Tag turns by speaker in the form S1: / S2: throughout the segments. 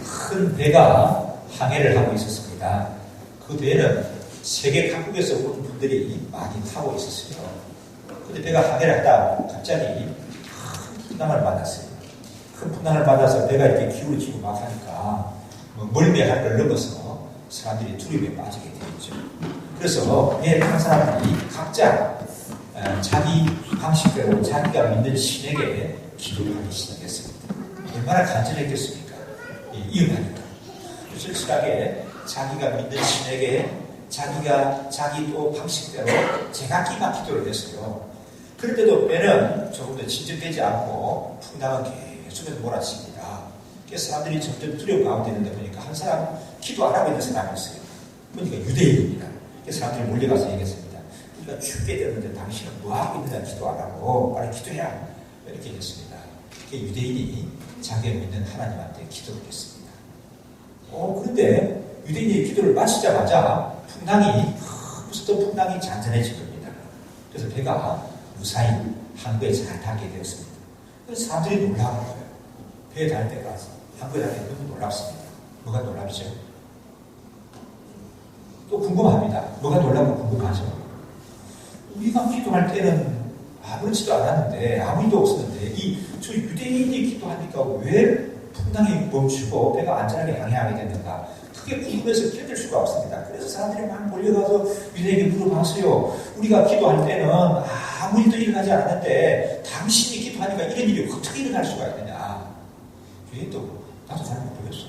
S1: 큰 배가 항해를 하고 있었습니다. 그 배는 세계 각국에서 온 분들이 많이 타고 있었어요. 근데 배가 항해를 하다 갑자기 큰 풍랑을 만났어요. 큰 풍랑을 받아서 배가 이렇게 기울어지고 막 하니까 멀미할 걸 넘어서 사람들이 두려움에 빠지게 되었죠. 그래서 배에 탄 사람들이 각자 자기 방식대로 자기가 믿는 신에게 기도를 하기 시작했습니다. 얼마나 간절했겠습니까? 이응하니까. 솔직하게 자기가 믿는 신에게 자기가 자기 또 방식대로 제각기만 기도를 했어요. 그런데도 배는 조금 더 진정되지 않고 풍랑은 계속해서 몰아칩니다. 그래서 사람들이 점점 두려움 가운데 있는데 보니까 한 사람 기도 안 하고 있는 사람이 있어요. 그러니까 유대인입니다. 그래서 사람들이 몰려가서 얘기했습니다. 우리가 죽게 되는데 당신은 뭐하고 있느냐 기도 안 하고 빨리 기도해야 이렇게 했습니다. 유대인이 자기가 믿는 하나님한테 기도를 했습니다. 그런데 유대인이 기도를 마치자마자 풍랑이 무슨 풍랑이 잔잔해질 겁니다. 그래서 배가 무사히 항구에 잘 닿게 되었습니다. 그래서 사람들이 놀라운 거예요. 배에 닿을 때가 항구에 닿을 때 너무 놀랍습니다. 뭐가 놀랍죠? 또 궁금합니다. 뭐가 놀라고 궁금하죠? 우리가 기도할 때는 아무렇지도 않았는데 아무 일도 없었는데 저 유대인이 기도하니까 왜 풍랑이 멈추고 배가 안전하게 항해하게 됐는가? 그게 궁금해서 견딜 수가 없습니다. 그래서 사람들이 막 몰려가서 유대인에게 물어봤어요. 우리가 기도할 때는 아무 일도 일어나지 않았는데 당신이 기도하니까 이런 일이 어떻게 일어날 수가 있느냐? 유대인도 나도 잘 모르겠어.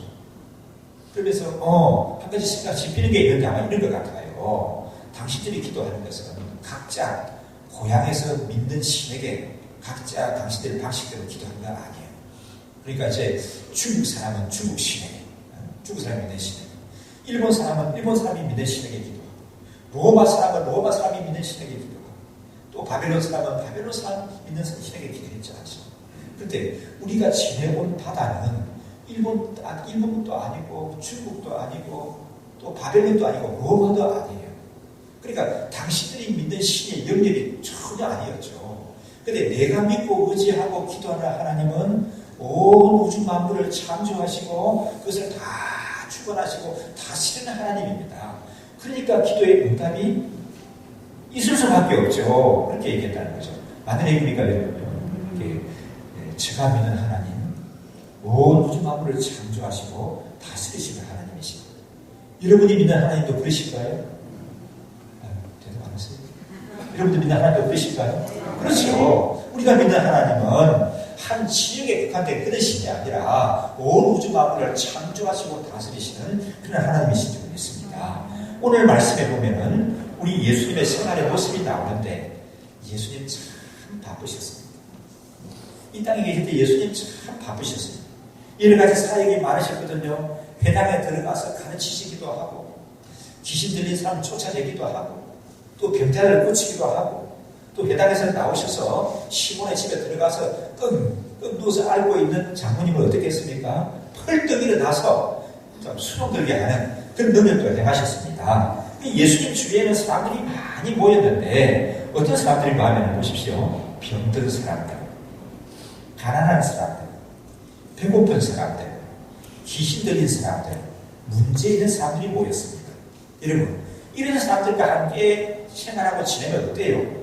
S1: 그러면서 한 가지 생각 짚히는 게 있는데 아마 이런 것 같아요. 당신들이 기도하는 것은 각자 고향에서 믿는 신에게 각자 당신들의 방식대로 기도하는 건 아니에요. 그러니까 이제 중국 사람은 중국 신에게, 중국 사람이 믿는 신에게, 일본 사람은 일본 사람이 믿는 신에게 기도하고, 로마 사람은 로마 사람이 믿는 신에게 기도하고, 또 바벨론 사람은 바벨론 사람 믿는 신에게 기도했지 않죠. 그런데 우리가 지내온 바다는 일본도 아니고 중국도 아니고 또 바벨론도 아니고 로마도 아니에요. 그러니까 당신들이 믿는 신의 영역이 전혀 아니었죠. 그런데 내가 믿고 의지하고 기도하는 하나님은 온 우주 만물을 창조하시고 그것을 다 주관하시고 다스리는 하나님입니다. 그러니까 기도의 응답이 있을 수밖에 없죠. 그렇게 얘기했다는 거죠. 맞는 얘기입니까? 제가 믿는 하나님, 온 우주 만물을 창조하시고 다스리시는 하나님이십니다. 여러분이 믿는 하나님도 그러실까요? 대답 안 하세요? 여러분들 믿는 하나님도 그러실까요? 그렇죠. 우리가 믿는 하나님은 한 지역에 국한된 그런 신이 아니라 온 우주 만물을 창조하시고 다스리시는 그런 하나님이신 줄 믿습니다. 오늘 말씀에 보면은 우리 예수님의 생활의 모습이 나오는데 예수님 참 바쁘셨습니다. 이 땅에 계실 때 예수님 참 바쁘셨습니다. 여러 가지 사역이 많으셨거든요. 회당에 들어가서 가르치시기도 하고 귀신 들린 사람 쫓아내기도 하고 또 병자를 고치기도 하고 또 회당에서 나오셔서 시몬의 집에 들어가서 끙 누워서 앓고 있는 장모님을 어떻게 했습니까? 펄떡 일어나서 수용 들게 하는 그런 능력도 행하셨습니다. 예수님 주위에는 사람들이 많이 모였는데 어떤 사람들이 많으면 보십시오. 병든 사람들, 가난한 사람들, 배고픈 사람들, 귀신 들린 사람들, 문제 있는 사람들이 모였습니다. 여러분, 이런 사람들과 함께 생활하고 지내면 어때요?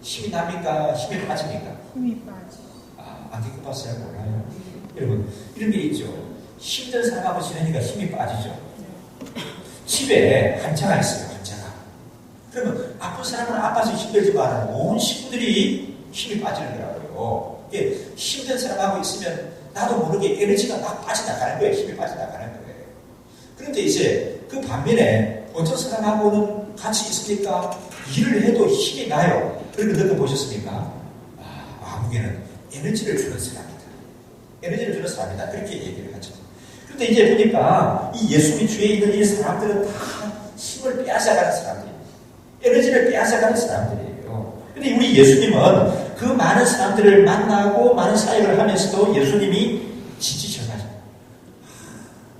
S1: 힘이 납니까? 힘이 빠집니까?
S2: 힘이 빠지.
S1: 안 겪어봤어요? 몰라요. 여러분, 이런 게 있죠. 힘든 사람하고 지내니까 힘이 빠지죠. 집에 한자가 있어요, 한자가. 그러면 아픈 사람은 아파서 힘들지만 온 식구들이 힘이 빠지는 거라고요. 이게 힘든 사람하고 있으면 나도 모르게 에너지가 막 빠져나가는 거예요. 힘이 빠져나가는 거예요. 그런데 이제 그 반면에 어떤 사람하고는 같이 있으니까 일을 해도 힘이 나요. 그런 거 느껴보셨습니까? 마음에는 에너지를 주는 사람이다. 에너지를 주는 사람이다. 그렇게 얘기를 하죠. 그런데 이제 보니까 이 예수님 주위에 있는 이 사람들은 다 힘을 빼앗아가는 사람들이에요. 에너지를 빼앗아가는 사람들이에요. 그런데 우리 예수님은 그 많은 사람들을 만나고 많은 사역을 하면서도 예수님이 지치셔가지고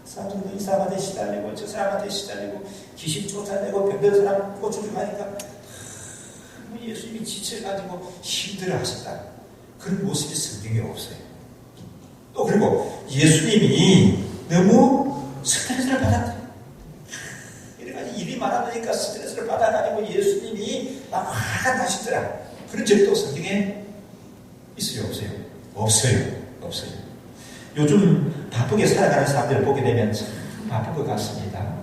S1: 사람들은 이 사람한테 시달리고 저 사람한테 시달리고 귀신 쫓아내고 병든 사람 고쳐주고 하니까 예수님이 지쳐가지고 힘들어하셨다. 그런 모습이 성경에 없어요. 또 그리고 예수님이 너무 스트레스를 받았다. 이래가지고 일이 많아지니까 스트레스를 받아가지고 예수님이 막 화가 나시더라. 그런 적도 성경에 있어요? 없어요? 없어요. 요즘 바쁘게 살아가는 사람들을 보게 되면 참 바쁜 것 같습니다.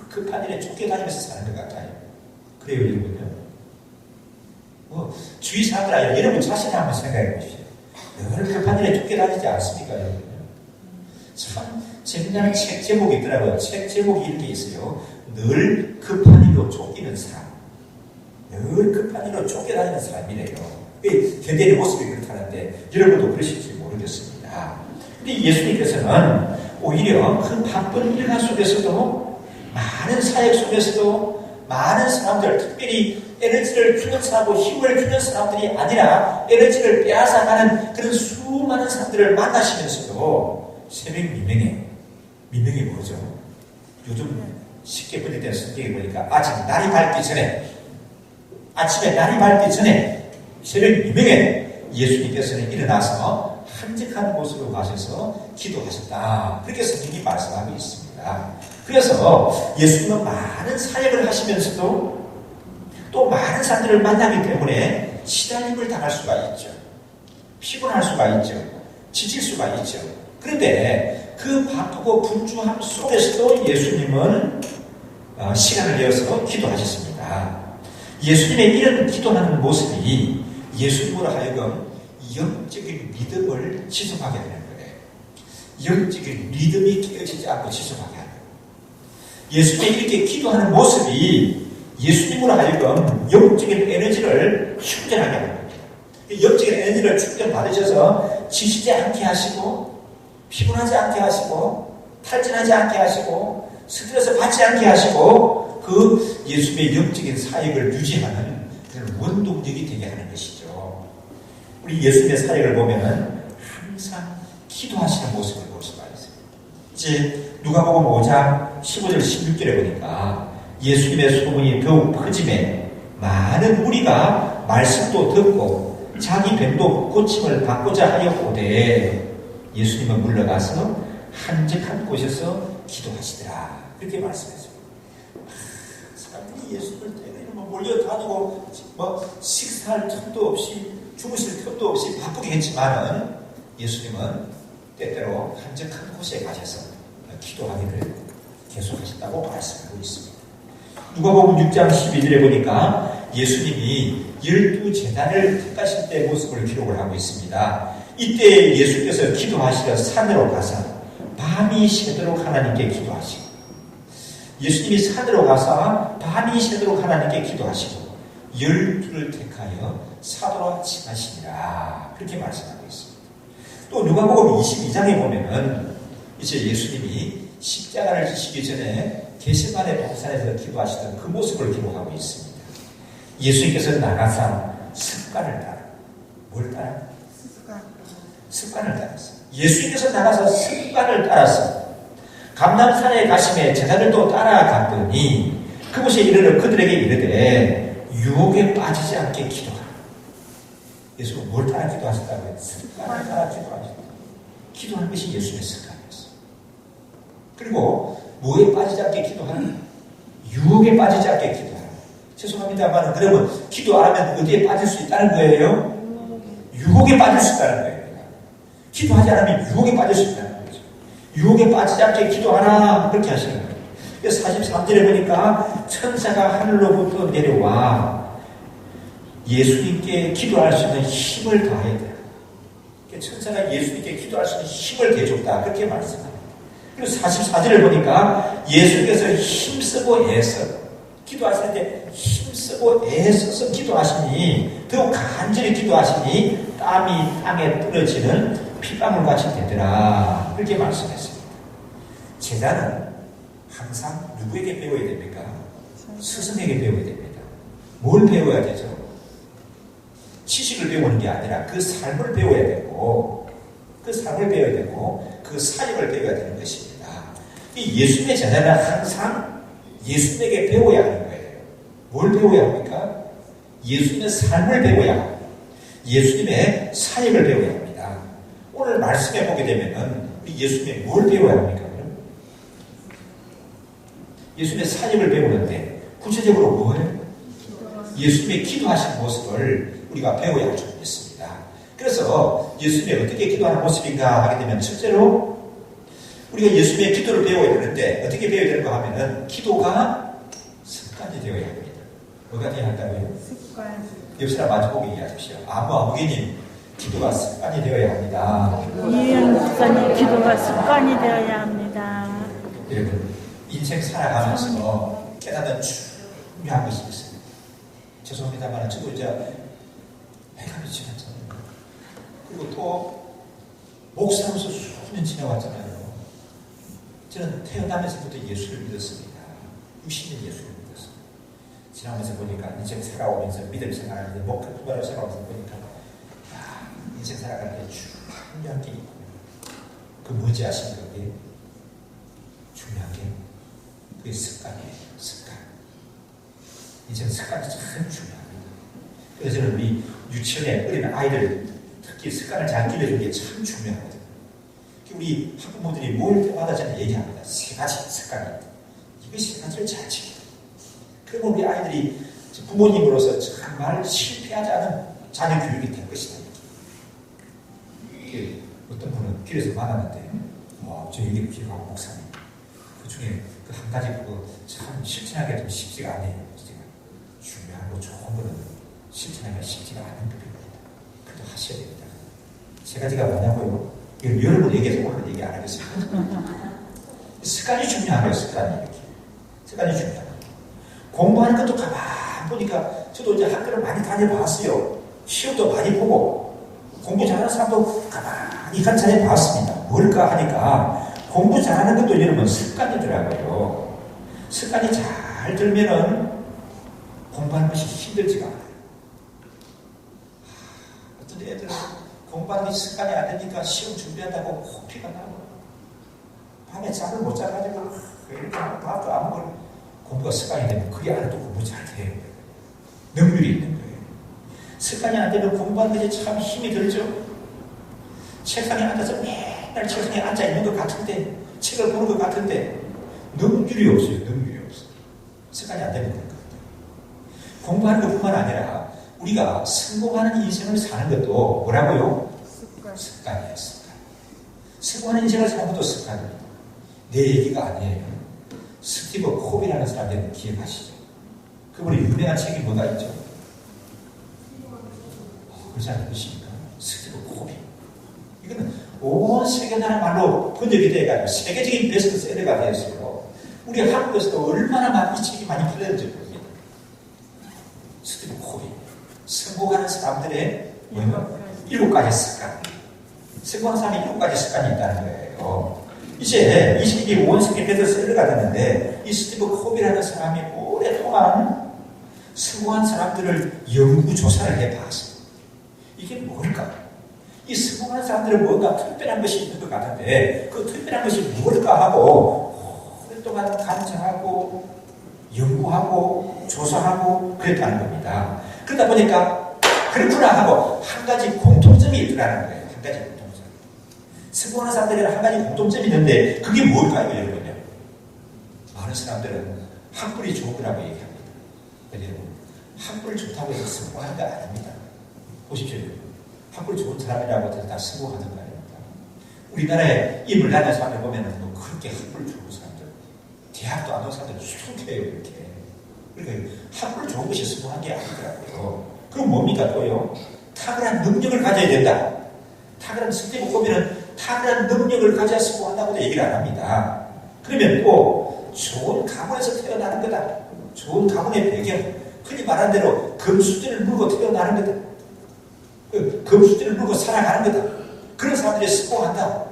S1: 급한 일에 쫓겨다니면서 사는 것 같아요. 그래요, 여러분요? 주위 사람들 아니라 여러분 자신을 한번 생각해 보십시오. 늘 급한 일에 쫓겨다니지 않습니까, 여러분? 참 재미나는 책 제목이 있더라고요. 책 제목이 이렇게 있어요. 늘 급한 일로 쫓기는 사람. 늘 급한 일로 쫓겨다니는 사람이래요. 현대인의 모습이 그렇다는데 여러분도 그러실지 모르겠습니다. 근데 예수님께서는 오히려 그 바쁜 일과 속에서도 많은 사역 속에서도 많은 사람들, 특별히 에너지를 주는 사람하고 힘을 주는 사람들이 아니라 에너지를 빼앗아가는 그런 수많은 사람들을 만나시면서도 새벽 민명이 뭐죠? 요즘 쉽게 번역된 성경에 보니까 아침에 날이 밝기 전에 새벽 민명에 예수님께서는 일어나서 한적한 곳으로 가셔서 기도하셨다. 그렇게 성경이 말씀하고 있습니다. 그래서 예수님은 많은 사역을 하시면서도 또 많은 사람들을 만나기 때문에 시달림을 당할 수가 있죠. 피곤할 수가 있죠. 지칠 수가 있죠. 그런데 그 바쁘고 분주함 속에서도 예수님은 시간을 내어서 기도하셨습니다. 예수님의 이런 기도하는 모습이 예수님으로 하여금 영적인 믿음을 지속하게 되는 거예요. 영적인 믿음이 깨어지지 않고 지속하게 하는 거예요. 예수님이 이렇게 기도하는 모습이 예수님으로 하여금 영적인 에너지를 충전하게 하는 겁니다. 영적인 에너지를 충전받으셔서 지치지 않게 하시고 피곤하지 않게 하시고 탈진하지 않게 하시고 스트레스 받지 않게 하시고 그 예수님의 영적인 사역을 유지하는 그런 원동력이 되게 하는 것이죠. 우리 예수님의 사역을 보면은 항상 기도하시는 모습을 볼 수가 있어요. 이제 누가복음 5장 15절 16절에 보니까 예수님의 소문이 더욱 퍼짐에 많은 무리가 말씀도 듣고 자기 병도 고침을 받고자 하였고대 예수님은 물러가서 한적한 곳에서 기도하시더라. 그렇게 말씀했어요. 사람들이 예수님을 때리면 몰려다니고 식사할 틈도 없이 주무실 틈도 없이 바쁘게 했지만은 예수님은 때때로 한적한 곳에 가셔서 기도하기를 계속하셨다고 말씀하고 있습니다. 누가복음 6장 12절에 보니까 예수님이 12제자를 택하실 때의 모습을 기록을 하고 있습니다. 이때 예수께서 기도하시러 산으로 가서 밤이 새도록 하나님께 기도하시고 예수님이 산으로 가서 밤이 새도록 하나님께 기도하시고 12를 택하여 사도로 칭하시니라 그렇게 말씀하고 있습니다. 또 누가복음 22장에 보면은 이제 예수님이 십자가를 지시기 전에 겟세마네 동산에서 기도하시던 그 모습을 기록하고 있습니다. 예수님께서 나가서 습관을 따라 뭘 따라? 습관을 따라서 예수님께서 나가서 습관을 따라서 감람산에 가심에 제자들도 따라갔더니 그곳에 이르러 그들에게 이르되 유혹에 빠지지 않게 기도하라. 예수는 뭘 따라 기도하셨다고요? 습관을 따라 기도하셨다. 기도하는 것이 예수님의 습관이었어요. 그리고 뭐에 빠지지 않게 기도하라? 유혹에 빠지지 않게 기도하라. 죄송합니다만 그러면 기도 안 하면 어디에 빠질 수 있다는 거예요? 유혹에 빠질 수 있다는 거예요. 기도하지 않으면 유혹에 빠질 수 있다는 거죠. 유혹에 빠지지 않게 기도하라 그렇게 하시는 거예요. 43절에 보니까 천사가 하늘로부터 내려와 예수님께 기도할 수 있는 힘을 더해야 돼요. 천사가 예수님께 기도할 수 있는 힘을 대줬다 그렇게 말씀합니다. 그리고 44절을 보니까 예수께서 힘쓰고 애써 기도하실 때 힘쓰고 애써서 기도하시니 더욱 간절히 기도하시니 땀이 땅에 떨어지는 피방울같이 되더라 그렇게 말씀했습니다. 제자는 항상 누구에게 배워야 됩니까? 스승에게 배워야 됩니다. 뭘 배워야 되죠? 지식을 배우는 게 아니라 그 삶을 배워야 되고 그 삶을 배워야 되고 그 사역을 배워야 되는 것입니다. 이 예수님의 제자는 항상 예수님에게 배워야 하는 거예요. 뭘 배워야 합니까? 예수님의 삶을 배워야 합니다. 예수님의 사역을 배워야 합니다. 오늘 말씀해 보게 되면은 우리 예수님의 뭘 배워야 합니까? 예수님의 사역을 배우는데 구체적으로 뭐예요? 예수님의 기도하신 모습을 우리가 배워야 할 줄 믿습니다. 그래서 예수님이 어떻게 기도하는 모습인가 하게 되면 첫째로 우리가 예수님의 기도를 배워야 되는데 어떻게 배워야 되는가 하면은 기도가 습관이 되어야 합니다. 뭐가 되어야 한다고요?
S2: 습관.
S1: 옆 사람 마주보고 얘기하십시오. 아무개님 기도가 습관이 되어야 합니다.
S2: 이해영 목사님 기도가 습관이 되어야 합니다.
S1: 여러분 인생 살아가면서 깨닫는 중요한 것이 있어요. 죄송합니다만 저도 이제 해가 지났잖아요. 그리고 또 목사로서 수년 지나왔잖아요. 저는 태어나면서부터 예수를 믿었습니다. 60년 예수를 믿었어요. 지나면서 보니까 인생 살아오면서 믿음 생활하는데 목표 투자를 생각하면서 보니까 인생 살아가는데 중요한 게 있고 그 뭔지 아십니까? 그게 중요한 게 그게 습관이에요. 습관. 인생 습관이 참 중요합니다. 그래서 저는 우리 유치원에 어린 아이들 특히 습관을 잘 길러주는 게 참 중요하거든요. 우리 학부모들이 뭘 때마다 저는 얘기합니다. 세 가지 습관이 있다. 이거 세 가지를 잘 지켜야 돼. 그러면 우리 아이들이 부모님으로서 정말 실패하지 않은 자녀 교육이 될 것이다. 어떤 분은 길에서 만났는데 저 얘기를 기억하고 목사님 그 중에 그 한 가지 그거 참 실천하기가 좀 쉽지가 않네요. 중요하고 좋은 거는 실천하기가 쉽지가 않은 부분입니다. 그래도 하셔야 됩니다. 세 가지가 뭐냐고요? 이건 여러분 얘기해서 오늘 얘기 안 하겠습니다. 습관이 중요하네요. 습관이 이렇게. 습관이 중요하네요. 공부하는 것도 가만 보니까 저도 이제 학교를 많이 다녀봤어요. 시험도 많이 보고 공부 잘하는 사람도 가만히 관찰해 봤습니다. 뭘까 하니까 공부 잘하는 것도 여러분 습관이더라고요. 습관이 잘 들면은 공부하는 것이 힘들지가 않아요. 어떤 애들은 공부하는 게 습관이 안 되니까 시험 준비한다고 호피가 나고 밤에 잠을 못 자가지고 이렇게 밥도 안 먹을 공부가 습관이 되면 그게 안에도 공부 잘 돼요. 능률이 있는 거예요. 습관이 안 되면 공부하는 것이 참 힘이 들죠. 책상에 앉아서 맨날 책상에 앉아 있는 것 같은데 책을 보는 것 같은데 능률이 없어요. 능률이 없어요. 습관이 안 되는 거예요. 공부하는 것뿐만 아니라 우리가 성공하는 인생을 사는 것도 뭐라고요? 습관이에요. 습관. 성공하는 인생을 사는 것도 습관입니다. 내 얘기가 아니에요. 스티브 콥이라는 사람들 기억하시죠? 그분의 유명한 책이 뭐가 있죠? 그렇지 않으십니까? 스티브 콥이. 이거는 온 세계 나라 말로 번역이 돼가지고 세계적인 베스트셀러가 되었어요. 우리 한국에서도 얼마나 많이 이 책이 많이 팔렸는지 모릅니다. 스티브 콥이. 성공하는 사람들의 뭐예요? 7가지 습관. 성공하는 사람이 7가지 습관이 있다는 거예요. 이제 이 책이 온 세계 베스트셀러가 됐는데 이 스티브 콥이라는 사람이 오랫동안 성공한 사람들을 연구조사를 해봤어요. 이게 뭘까? 이 성공하는 사람들은 뭔가 특별한 것이 있는 것 같은데 그 특별한 것이 뭘까 하고 오랫동안 관찰하고 연구하고 조사하고 그랬다는 겁니다. 그러다 보니까 그렇구나 하고 한 가지 공통점이 있더라는 거예요. 한 가지 공통점. 성공하는 사람들에는 한 가지 공통점이 있는데 그게 뭘까요, 여러분요? 많은 사람들은 학벌이 좋은 거라고 얘기합니다. 여러분, 학벌 좋다고 해서 성공하는 거 아닙니다. 보십시오. 학벌 좋은 사람이라고 해서 다 성공하는 거 아닙니다. 우리나라에 임을 나는 사람을 보면은 뭐 그렇게 학벌 좋은 사람들, 대학도 안 온 사람들 수북해요, 이렇게. 그러니까 학벌 좋은 것이 성공한 게 아니더라고요. 그럼 뭡니까 또요? 탁월한 능력을 가져야 된다. 탁월한 스티브 콥이는 탁월한 능력을 가져야 성공한다고도 얘기를 안 합니다. 그러면 또 좋은 가문에서 태어나는 거다. 좋은 가문의 배경, 흔히 말하는 대로 금수저를 물고 태어나는 거다. 금수저를 물고 살아가는 거다. 그런 사람들이 성공한다.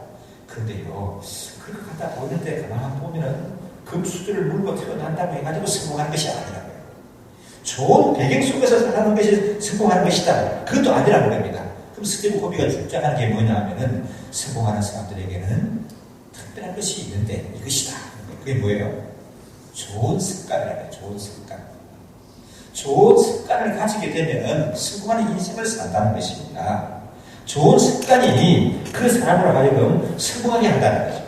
S1: 그런데요, 그렇게 갖다 보이는데 가만히 보면은 금수저를 물고 태어난다고 해가지고 성공하는 것이 아니라고요. 좋은 배경 속에서 살아가는 것이 성공하는 것이다. 그것도 아니라는 겁니다. 그럼 스티브 콥이가 주장하는 게 뭐냐 하면은 성공하는 사람들에게는 특별한 것이 있는데 이것이다. 그게 뭐예요? 좋은 습관이라고요. 좋은 습관. 좋은 습관을 가지게 되면 성공하는 인생을 산다는 것입니다. 좋은 습관이 그 사람으로 하여금 성공하게 한다는 거죠.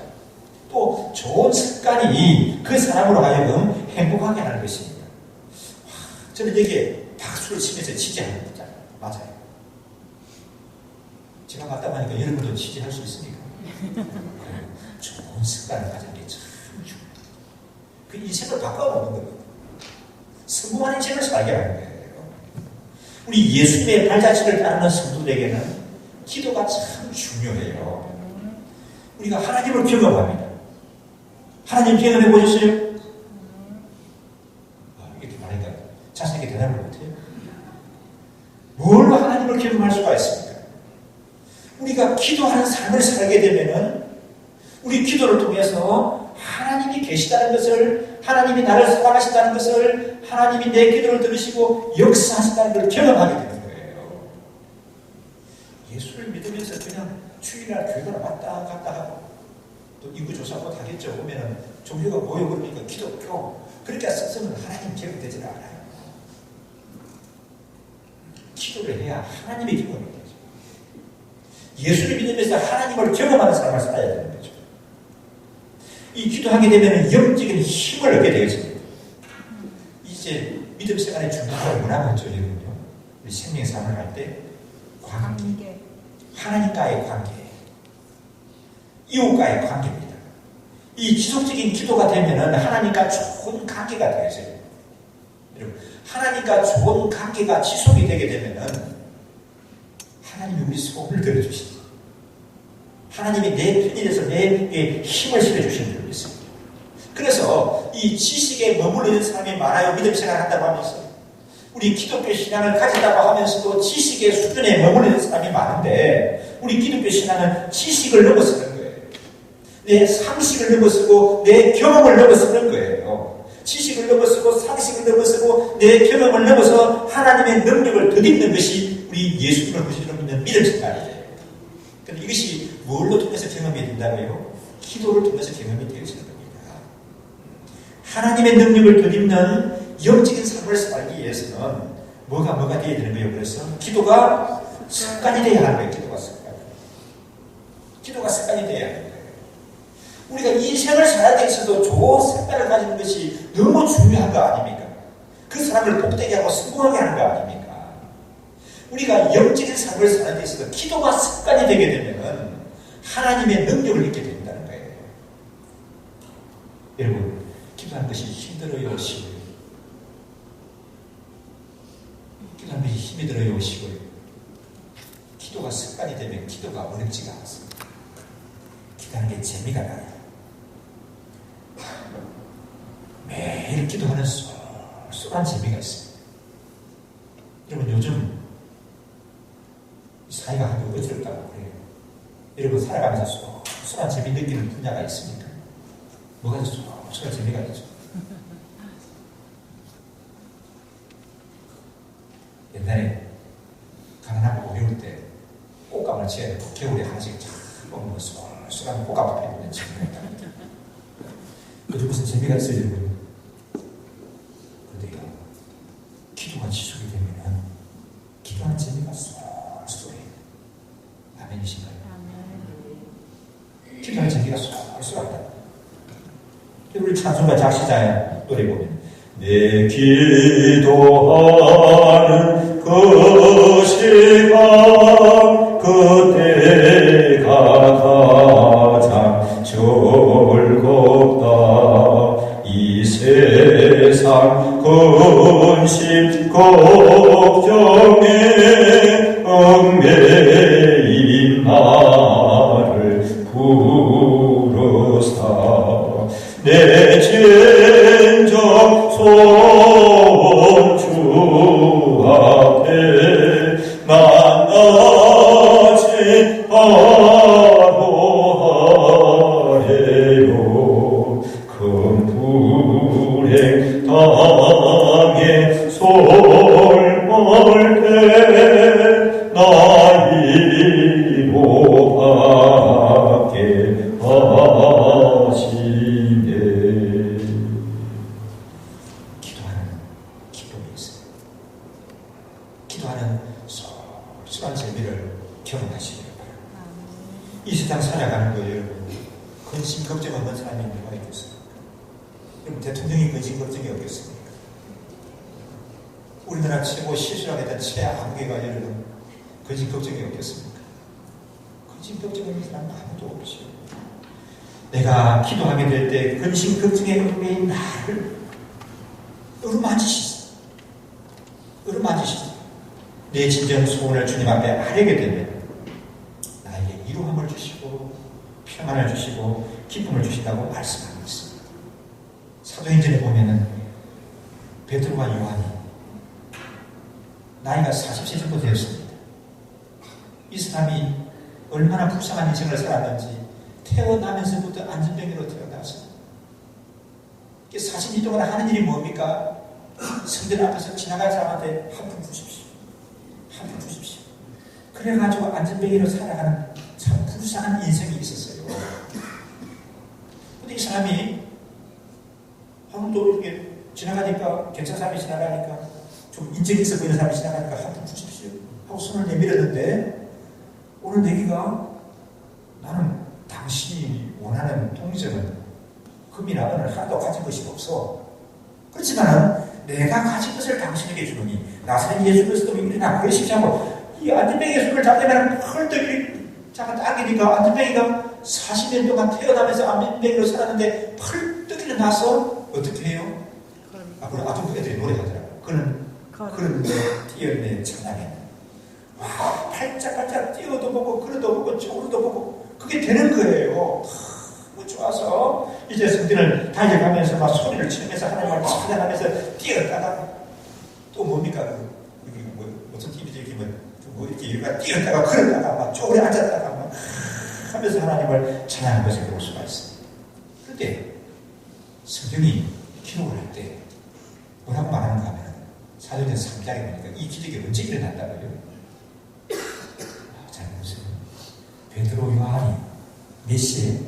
S1: 또 좋은 습관이 그 사람으로 하여금 행복하게 하는 것입니다. 저는 여기에 박수를 치면서 지지하는 거잖아요. 맞아요. 제가 맞다고 하니까 여러분도 지지할 수 있습니까? 좋은 습관을 가지는 게 참 중요해요. 그 인생을 바꿔놓는 겁니다. 성공한 인생을 살게 하는 거예요. 우리 예수님의 발자취를 따르는 성도들에게는 기도가 참 중요해요. 우리가 하나님을 경험합니다. 하나님 경험해 보셨어요? 이렇게 말하니까 자신에게 대답을 못해요. 뭘로 하나님을 경험할 수가 있습니까? 우리가 기도하는 삶을 살게 되면은 우리 기도를 통해서 하나님이 계시다는 것을, 하나님이 나를 사랑하신다는 것을, 하나님이 내 기도를 들으시고 역사하신다는 걸 경험하게 되는 거예요. 예수를 믿으면서 그냥 주일날 교회를 왔다 갔다 하고 또 인구조사도 하겠죠. 보면은 종교가 뭐예요? 그러니까 기독교. 그렇게 써서는 하나님 경험되지 않아요. 기도를 해야 하나님의 경험이 되죠. 예수를 믿으면서 하나님을 경험하는 삶을 살아야 되는 거죠. 이 기도하게 되면 영적인 힘을 얻게 되어집니다. 이제 믿음 생활의 중요한 뭐라고 했죠? 여러분요? 우리 생명의 삶을 할 때 관계. 하나님과의 관계. 이웃과의 관계입니다. 이 지속적인 기도가 되면은 하나님과 좋은 관계가 되어져요. 여러분, 하나님과 좋은 관계가 지속이 되게 되면은 하나님이 우리 소원을 들어주시죠. 하나님이 내 편이 돼서 내게 힘을 실어주시는 분이 있습니다. 그래서 이 지식에 머물러 있는 사람이 많아요. 믿음 생활을 한다고 하면서 우리 기독교 신앙을 가진다고 하면서도 지식의 수준에 머물러 있는 사람이 많은데 우리 기독교 신앙은 지식을 넘어서는 거예요. 내 상식을 넘어서고 내 경험을 넘어서는 거예요. 지식을 넘어서고 상식을 넘어서고 내 경험을 넘어서 하나님의 능력을 덧입는 것이 우리 예수님을 구주로 믿는 믿음 생활이에요. 그런데 이것이 뭘로 통해서 경험이 된다고요? 기도를 통해서 경험이 되어지는 겁니다. 하나님의 능력을 덧입는 영적인 삶을 살기 위해서는 뭐가 되어야 되는 거예요? 그래서 기도가 습관이 되어야 하는 거예요. 기도가 습관이 되어야 하는 거예요. 우리가 인생을 살아야 돼 있어도 좋은 습관을 가지는 것이 너무 중요한 거 아닙니까? 그 사람을 복되게 하고 성공하게 하는 거 아닙니까? 우리가 영적인 삶을 살아야 돼 있어도 기도가 습관이 되게 되면 하나님의 능력을 잊게 된다는 거예요. 여러분, 기도하는 것이 힘들어요, 쉬워요? 기도하는 것이 힘이 들어요, 쉬워요? 기도가 습관이 되면 기도가 어렵지가 않습니다. 기도하는 게 재미가 나요. 매일 기도하는 쏠쏠한 재미가 있습니다. 여러분, 요즘 사회가 아주 어지럽다고 그래요. 여러분, 살아가면서 쏠쏠한 재미 느끼는 분야가 있습니까? 뭐가 쏠쏠한 재미가 있죠? 옛날에 가난하고 어려울 때 꽃감을 지어야 되고 겨울에 하나씩 쫙 먹는 쏠쏠한 꽃감 앞에 있는 재미가 있답니다. 그래도 무슨 재미가 있어요, 여러분? 그런데요, 기도가 지속이 되면은 기도하는 재미가 쏠쏠해요. 아멘이신가요? 기도하는 재미가 쏠쏠하다. 우리 찬송가 작시자의 노래 보면 내 기도하는 그 시간 그때가 가장 즐겁다. 이 세상 근심 걱정에 얽매인 나를 부르사 내 진정 소원 주 앞에 만나지 바로하래요. 큰 불행 당해 솔벌 때 나이로 밖에 하시네. 기도하는 기쁨이 있어요. 기도하는 쏠쏠한 재미를 경험하시고 없는 사람이 누가 있겠습니까? 그럼 대통령이 거짓 걱정이 없겠습니까? 우리나라 최고 실수라고 했던 최악무게가 여러분 거짓 걱정이 없겠습니까? 거짓 걱정 없는 사람은 아무도 없죠. 내가 기도하게 될 때 근심 걱정의 은혜인 나를 어루만지시소. 어루만지시소. 내 진정 소원을 주님 앞에 아뢰게 되면 나에게 이루함을 주시고 평안을 주시고 기쁨을 주신다고 말씀하고 있습니다. 사도행전에 보면은 베드로와 요한이 나이가 40세 정도 되었습니다. 이 사람이 얼마나 불쌍한 인생을 살았는지 태어나면서부터 안진병으로 태어났습니다. 40년 동안 하는 일이 뭡니까? 성전 앞에서 지나갈 사람한테 한 푼 주십시오. 한 푼 주십시오. 그래가지고 안진병으로 살아가는 참 불쌍한 인생이 있었어요. 근데 이 사람이 또 이렇게 지나가니까 괜찮은 사람이 지나가니까 좀 인적이 있어 보이는 사람이 지나가니까 한 푼 주십시오 하고 손을 내밀었는데 오늘 내기가 나는 당신이 원하는 통장은 금이나 은을 하나도 가진 것이 없어. 그렇지만 내가 가진 것을 당신에게 주노니 나사렛 예수 그리스도로 일어나 그러시지 않고 이 안진뱅이의 손을 잡으면 펄떡이 잠깐 당기니까 안진뱅이가 40년 동안 태어나면서 안진뱅이로 살았는데 펄떡 일어나서 어떻게 해요? 앞으로 아동부 애들이 노래하더라고요. 그런 뛰어내 찬양에 와 팔짝팔짝 뛰어도 보고 걸어도 보고 쪼그려도 보고 그게 되는 거예요. 너무 좋아서 이제 성전을 달려가면서 막 소리를 치면서 하나님을 찬양하면서 뛰었다가 또 뭡니까 무슨 TV지 이렇게 이렇게 일가 뛰었다가 걸었다가 막 쪼그려 앉았다가 막 하면서 하나님을 찬양하는 것을 볼 수가 있습니다. 그런데 성경이 기록을 할 때 뭐라고 말하는가 하면 사도행전 3장에 보니까 이 기적이 언제 일어났다고요? 잘 보세요. 베드로 요한이 몇 시에?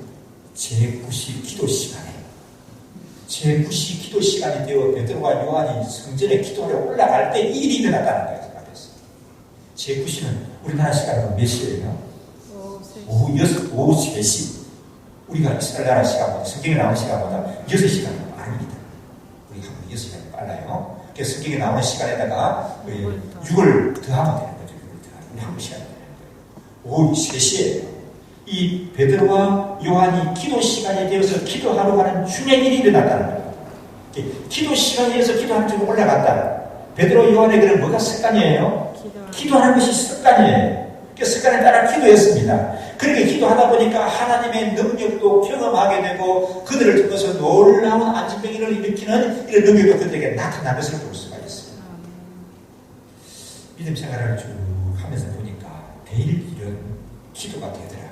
S1: 제9시 기도 시간에 제9시 기도 시간이 되어 베드로와 요한이 성전에 기도하러 올라갈 때 이 일이 일어났다는 거예요. 제9시는 우리나라 시간으로 몇 시예요? 오후 3시. 우리가 이스라엘 나라 시간보다 성경에 나오는 시간보다 6시간 빠릅니다. 우리 한국 6시간이 빨라요. 그래서 성경에 나오는 시간에다가 6을 더하면 되는 거죠. 6을 더하면 우리 한국 시간이 되는 거예요. 오후 3시에 이 베드로와 요한이 기도 시간이 되어서 기도하러 가는 중요일이 일어났다는 거예요. 기도 시간이 되어서 기도하는 쪽으로 올라갔다. 베드로 요한에게는 뭐가 습관이에요? 기도하는 것이 습관이에요. 그 습관에 따라 기도했습니다. 그렇게 기도하다 보니까 하나님의 능력도 경험하게 되고 그들을 통해서 놀라운 안진병이를 일으키는 이런 능력도 그들에게 나타난 것을 볼 수가 있어요. 믿음 생활을 쭉 하면서 보니까 매일 일은 기도가 되더라고요.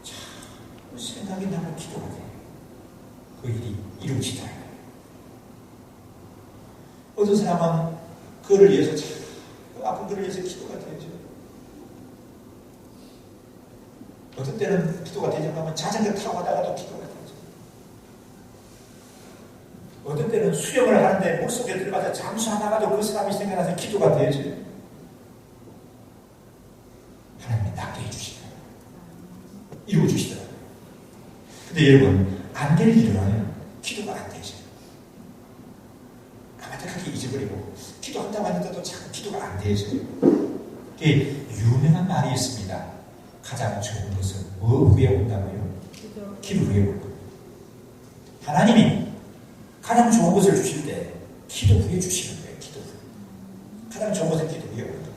S1: 참 생각이 나고 기도가 돼요. 그 일이 이루어지더라고요. 어떤 사람은 그를 위해서 참 아픈 그를 위해서 기도가 되죠. 어떤 때는 기도가 되지 않으면 자전거 타고 가다가도 기도가 되죠. 어떤 때는 수영을 하는데 물속에 들어가서 잠수하다가도 그 사람이 생각나서 기도가 되죠. 하나님이 낫게 해주시더라고요. 이루어주시더라고요. 근데 여러분 안 될 일은 기도가 안 되죠. 까마득하게 잊어버리고 기도한다고 하는데도 자꾸 기도가 안 되죠. 유명한 말이 있습니다. 가장 좋은 것은 뭐 후에 온다고요? 기도 후에 올 겁니다. 하나님이 가장 좋은 것을 주실 때 기도 후에 주시는 거예요. 기도 후에. 가장 좋은 것은 기도 후에 올 겁니다.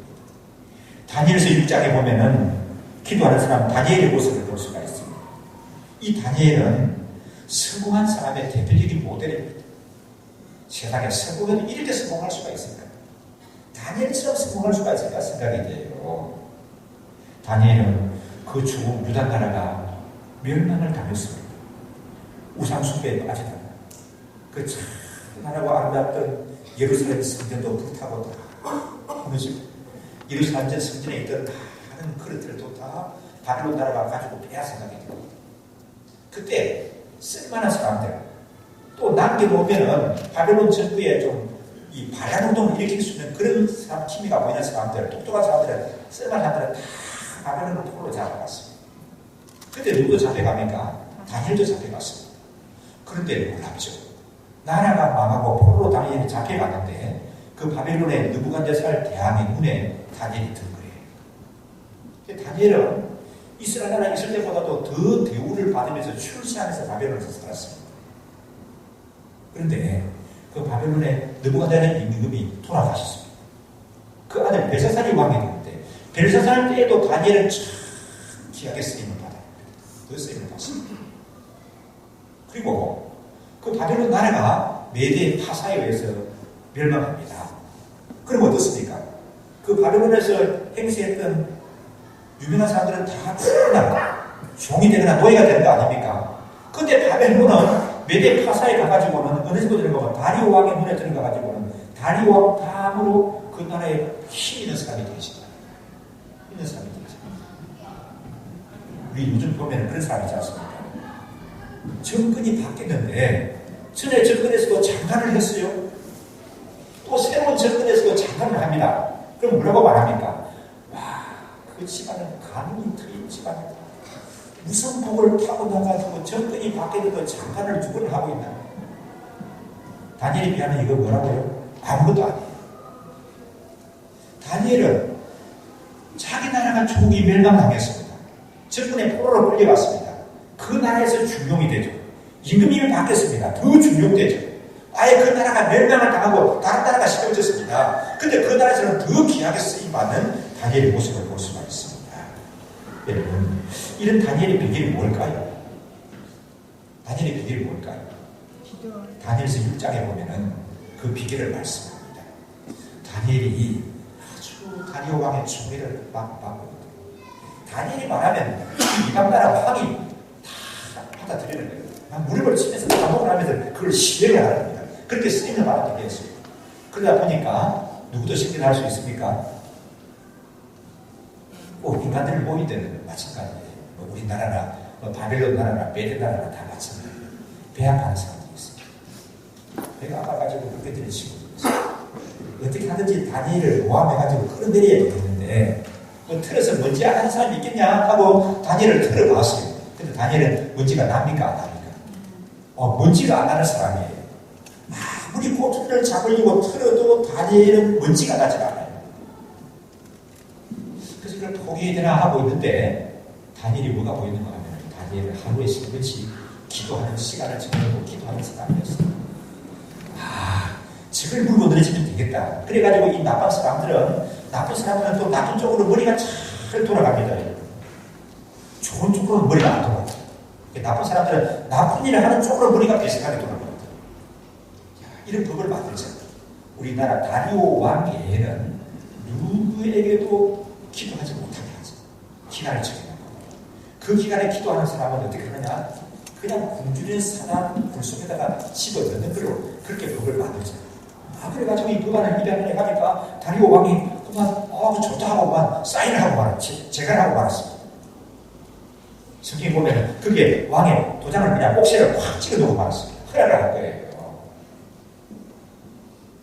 S1: 다니엘서 1장에 보면은 기도하는 사람 다니엘의 모습을 볼 수가 있습니다. 이 다니엘은 성공한 사람의 대표적인 모델입니다. 세상에 성공해도 이렇게 성공할 수가 있을까? 다니엘처럼 성공할 수가 있을까 생각이 돼요. 다니엘은 그 죽은 유다 나라가 멸망을 당했습니다. 우상 숭배에 빠지다가 그 찬란하고 아름답던 예루살렘 성전도 불타고 다 무너지고 예루살렘 성전에 있던 많은 그릇들도 다 바벨론 나라가 가지고 빼앗아가게 됩니다. 그때 쓸만한 사람들 또 남겨놓으면은 바벨론 정부에 좀 이 반란운동을 일으킬 수 있는 그런 사람, 취미가 보이는 사람들, 똑똑한 사람들은 쓸만한 사람들은 다 바벨론을 포로로 잡아갔습니다. 그때 누구 잡혀갑니까? 다니엘도 잡혀갔습니다. 그런데 놀랍죠. 나라가 망하고 포로로 다니엘이 잡혀갔는데 그 바벨론의 느부갓네살 대왕의 눈에 다니엘이 든 거예요. 다니엘은 이스라엘 나라 있을 때보다도 더 대우를 받으면서 출세하면서 바벨론에서 살았습니다. 그런데 그 바벨론의 느부갓네살 임금이 돌아가셨습니다. 그 아들 벨사살이 왕이 되는데 벨사살 때에도 다니엘은 참 귀하게 쓰임을 받아요. 그 쓰임을 받습니다. 그리고 그 바벨론 나라가 메대 파사에 의해서 멸망합니다. 그럼 어떻습니까? 그 바벨론에서 행세했던 유명한 사람들은 다 죽거나 종이 되거나 노예가 되는 거 아닙니까? 근데 바벨론은 메대 파사에 가가지고는 어느 정도 되는 거면 다리오 왕의 눈에 들어가가지고는 다리오 왕 다음으로 그 나라에 힘 있는 사람이 되십니다. 있는 사람이 되십니다. 우리 요즘 보면 그런 사람이 있지 않습니까? 정권이 바뀌었는데 전에 정권에서도 장관을 했어요. 또 새로운 정권에서도 장관을 합니다. 그럼 뭐라고 말합니까? 와, 그 집안은 가문이 트인 집안이다. 무슨 복을 타고 나가지고 정권이 바뀌어도 장관을 두 번을 하고 있나? 다니엘에 비하면 이거 뭐라고요? 아무것도 아니에요. 다니엘은 자기 나라가 조기 멸망당했습니다. 정권의 포로로 끌려갔습니다. 그 나라에서 중용이 되죠. 임금님이 바뀌었습니다. 더 중용되죠. 아예 그 나라가 멸망을 당하고 다른 나라가 세워졌습니다. 근데 그 나라에서는 더 귀하게 쓰임받는 다니엘의 모습을 볼 수가 있습니다. 여러분, 이런 다니엘의 비결이 뭘까요? 다니엘의 비결이 뭘까요? 다니엘서 6장에 보면은 그 비결을 말씀합니다. 다니엘이 아주 다리오 왕의 총애를 받고 다니엘이 말하면 이방 나라 왕이 다 받아들이는 거예요. 막 무릎을 치면서 반복을 하면서 그걸 신뢰를 하는 겁니다. 그렇게 쓰임을 받았게 되었습니다. 그러다 보니까 누구도 신뢰할 수 있습니까? 인간들을 모일 때는 마찬가지예요. 우리나라나 바벨론 나라나 메대 나라나 다 마찬가지예요. 배합하는 사람들이 있습니다. 배가 아파가지고 그렇게 되는 친구들이 있어요. 어떻게 하든지 다니엘을 모함해가지고 끌어내려야 되겠는데 틀어서 먼지 안 하는 사람이 있겠냐 하고 다니엘을 틀어봤어요. 근데 다니엘은 먼지가 납니까 안 납니까? 먼지가 안 나는 사람이에요. 아무리 고투를 잡으려고 틀어도 다니엘은 먼지가 나지 않아요. 그래서 이걸 포기해야 되나 하고 있는데 다니엘이 뭐가 보이는가 하면 다니엘은 하루에 10분씩 기도하는 시간을 정해놓고 기도하는 사람이었어요. 책을 물고 늘어지면 되겠다. 그래가지고 이 나쁜 사람들은 또 나쁜 쪽으로 머리가 잘 돌아갑니다. 좋은 쪽으로는 머리가 안 돌아가요. 나쁜 사람들은 나쁜 일을 하는 쪽으로 머리가 배색하게 돌아갑니다. 이런 법을 만들자. 우리나라 다리오 왕에는 누구에게도 기도하지 못하게 하죠. 기간을 정해놓고. 그 기간에 기도하는 사람은 어떻게 하느냐? 그냥 굶주린 사람 불 속에다가 집어넣는 걸로 그렇게 법을 만들자. 그래가지고 이 법안을 입양을 해가니까 다리오 왕이 그만 좋다 하고만 사인을 하고 말았지. 제가 하고 말았습니다. 성경에 보면 그게 왕의 도장을 그냥 옥새를 확 찍어놓고 말았습니다. 허락을 할 거예요.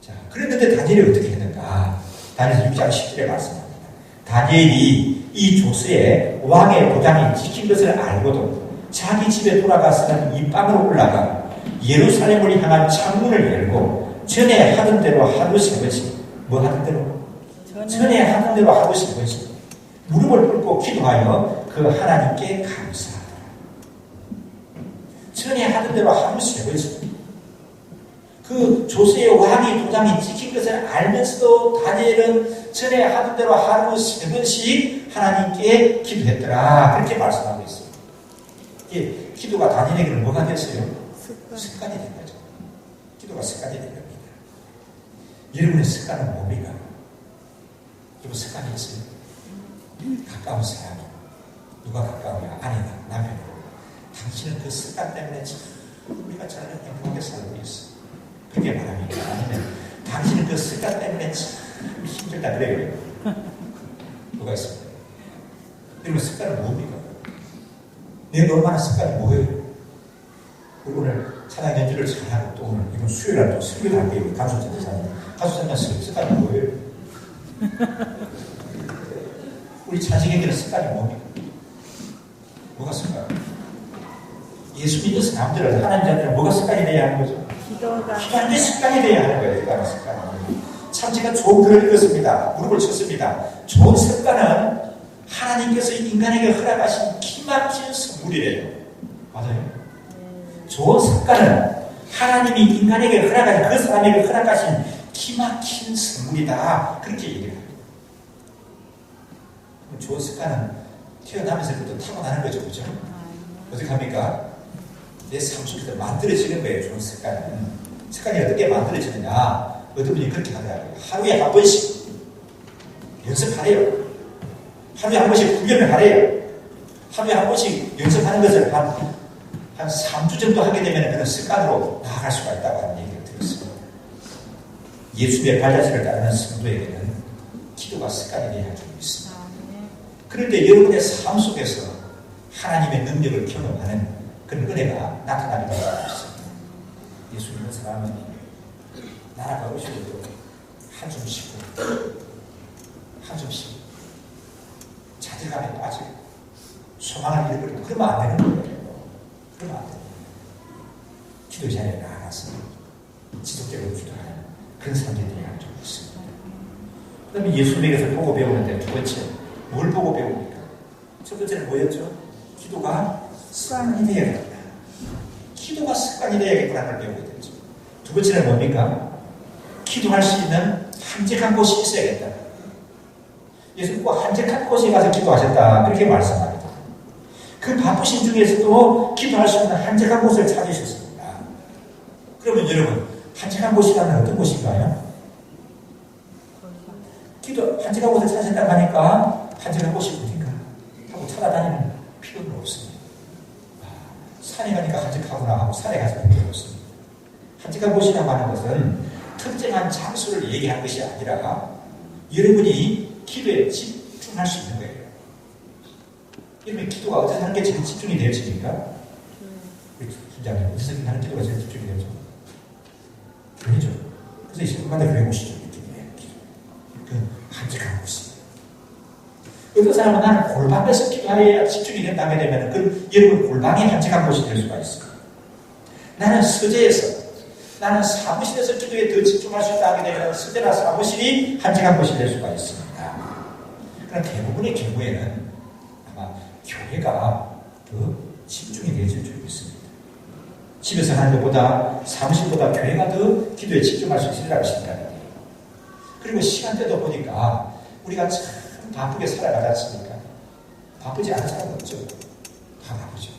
S1: 자, 그랬는데 다니엘이 어떻게 했는가? 다니엘서 6장 10절에 말씀합니다. 다니엘이 이 조서에 왕의 도장이 찍힌 것을 알고도 자기 집에 돌아가서는 이 밤으로 올라가 예루살렘을 향한 창문을 열고 전에 하던 대로 하루 세 번씩 뭐 하던 대로? 전에 하던 대로 하루 세 번씩 무릎을 꿇고 기도하여 그 하나님께 감사하라. 전에 하던 대로 하루 세 번씩 그 조서의 왕이 도장이 찍힌 것을 알면서도 다니엘은 전에 하던 대로 하루 세 번씩 하나님께 기도했더라. 그렇게 말씀하고 있습니다. 예, 기도가 다니엘에게는 뭐가 됐어요? 습관이 된 거죠. 기도가 습관이 된 겁니다. 여러분의 습관은 뭡니까? 여러분 습관이 있어요? 가까운 사람이 누가 가까우냐? 아내가 남편이고 당신은 그 습관 때문에 참 우리가 잘 행복하게 살고 있어. 그렇게 말합니까? 아니면 당신은 그 습관 때문에 참 힘들다 그래요. 누가 있습니까? 여러분 습관은 뭡니까? 내가 얼마나 습관이 뭐예요? 오늘 찬양 연주를 잘하고 또 오늘 이번 수요일날 또 설교를 할게요. 가수찬양 습관이 뭐예요? 우리 찬식에게는 습관이 뭡니까? 뭐가 습관? 예수 믿는 사람들은 하나님 자녀는 뭐가 습관이 돼야 하는 거죠? 기도하는 게 습관이 돼야 하는 거예요. 기도하는 습관이. 참 제가 좋은 글을 읽었습니다. 무릎을 쳤습니다. 좋은 습관은 하나님께서 인간에게 허락하신 기막힌 선물이래요. 맞아요? 좋은 습관은 하나님이 인간에게 허락하신, 그 사람에게 허락하신 기막힌 선물이다. 그렇게 얘기를 해요. 좋은 습관은 태어나면서부터 타고나는 거죠. 그죠? 어떻게 합니까? 내 삶 속에서 만들어지는 거예요. 좋은 습관은. 습관이 어떻게 만들어지느냐? 어떤 분이 그렇게 하더라고요. 하루에 한 번씩 연습하래요. 하루에 한 번씩 훈련을 하래요. 하루에 한 번씩 연습하는 것을 한 3주 정도 하게 되면 그런 습관으로 나아갈 수가 있다고 하는 얘기를 들었습니다. 예수의 발자취를 따르는 성도에게는 기도가 습관이 되어야 좀 있습니다. 그런데 여러분의 삶 속에서 하나님의 능력을 경험하는 그런 은혜가 나타나게 되고 있습니다. 예수 믿는 사람은 나라가 오시고도 한숨 쉬고 한숨 쉬고 자질감에 빠지고 소망을 잃어버리고 그러면 안 되는 거예요. 그러면 안 돼요. 기도 자리에 나가서 지속적으로 기도하는 그런 사람들이 되어야 좀 있습니다. 그 다음에 예수님에게서 보고 배우는데 두 번째 뭘 보고 배웁니까? 첫 번째는 뭐였죠? 기도가 습관이 되어야겠다. 기도가 습관이 되어야겠다는 걸 배우게 되죠. 두 번째는 뭡니까? 기도할 수 있는 한적한 곳이 있어야겠다. 예수님 꼭 한적한 곳에 가서 기도하셨다. 그렇게 말씀합니다. 그 바쁘신 중에서도 기도할 수 있는 한적한 곳을 찾으셨습니다. 그러면 여러분, 한적한 곳이라면 어떤 곳인가요? 한적한 곳을 찾으셨다고 하니까 한적한 곳이 어딘가 하고 찾아다니는 필요는 없습니다. 산에 가니까 한적하구나 하고 산에 가서 필요 없습니다. 한적한 곳이라고 하는 것은 특정한 장소를 얘기하는 것이 아니라 여러분이 기도에 집중할 수 있는 거예요. 여러분 기도가 어디서 하는 게 제일 집중이 되어집니까? 우리 팀장님 어디서 하는 기도가 제일 집중이 되죠? 교회죠. 그래서 이 시간마다 교회 오시죠. 그 한적한 곳이. 어떤 사람은 나는 골방에서 기도해야 집중이 된다게 되면 그 여러분 골방이 한적한 곳이 될 수가 있습니다. 나는 서재에서 나는 사무실에서 기도에 더 집중할 수 있다 하게 되면 서재나 사무실이 한적한 곳이 될 수가 있습니다. 그러나 대부분의 경우에는 아마 교회가 더 집중이 되어질 줄 믿습니다. 집에서 하는 것보다 사무실보다 교회가 더 기도에 집중할 수 있으리라고 생각합니다. 그리고 시간대도 보니까 우리가 참 바쁘게 살아가지 않습니까? 바쁘지 않은 사람은 없죠. 다 바쁘죠.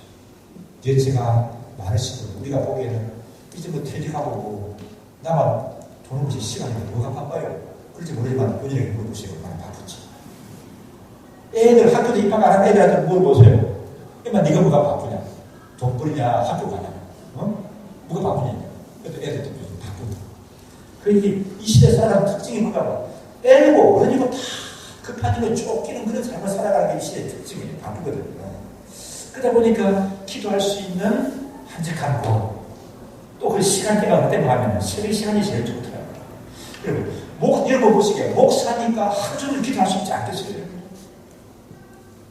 S1: 연세가 많으시고 우리가 보기에는 이제 뭐 퇴직하고 뭐 나만 도는 것이 시간이 뭐가 바빠요. 그럴지 모르지만 본인에게 물어보세요. 얼마나 바쁘지. 애들 학교도 입학 안 하는 애들한테 물어보세요. 엄마 네가 뭐가 바쁘냐? 돈 벌이냐? 학교 가냐? 뭐가 바쁘냐? 그래도 애들도 좀 바쁘고. 그러니 이 시대 사람 특징이 뭔가 봐. 애고 어른이고 다 급하지고 쫓기는 그런 삶을 살아가는 게 이 시대의 특징이에요. 바쁘거든요. 그러다 보니까 기도할 수 있는 한적한 곳. 또 그 시간대가 어땠나 하면 새벽 시간이 제일 좋더라고요. 그리고 여러분 보시기에 목사니까 하루 종일 기도할 수 있지 않겠어요?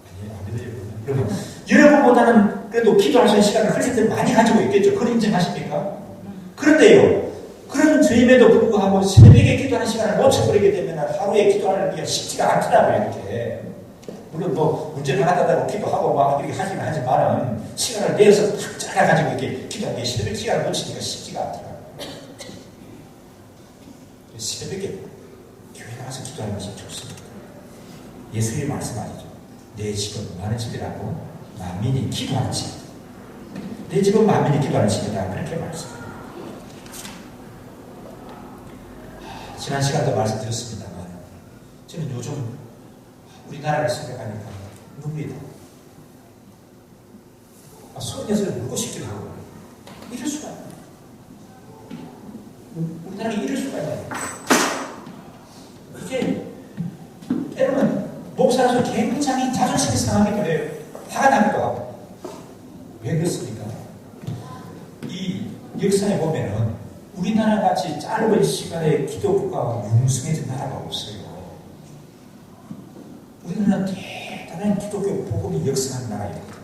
S1: 아니, 안 믿어요. 여러분, 여러분보다는 그래도 기도할 수 있는 시간을 훨씬 더 많이 가지고 있겠죠. 그걸 인정하십니까? 그런데요, 그런 저임에도 불구하고 새벽에 기도하는 시간을 놓쳐버리게 되면 하루에 기도하는 게 쉽지가 않더라고요, 이렇게. 물론 뭐 문제를 하다가 기도하고 막 이렇게 하지는 하지만은 시간을 내어서 탁 잘라가지고 이렇게 기도하기 새벽 시간을 놓치니까 쉽지가 않더라고요. 새벽에 교회 나가서 기도하는 것이 좋습니다. 예수님이 말씀하시죠. 내 집은 많은 집이라고 만민이 기도하는 집. 내 집은 만민이 기도하는 집이다. 그렇게 말씀합니다. 지난 시간도 말씀드렸습니다만 저는 요즘 우리나라를 생각하니까 눈물이 나. 손녀를 물고 싶기도 하고 이럴 수가 있나요? 우리나라가 이럴 수가 있나요? 이게 때로는 목사로서 굉장히 자존심이 상하기도 해요. 화가 나기도 하고. 왜 그렇습니까? 이 역사에 보면은 우리나라 같이 짧은 시간에 기독교가 융성해진 나라가 없어요. 우리나라는 대단한 기독교 복음이 역사한 나라입니다.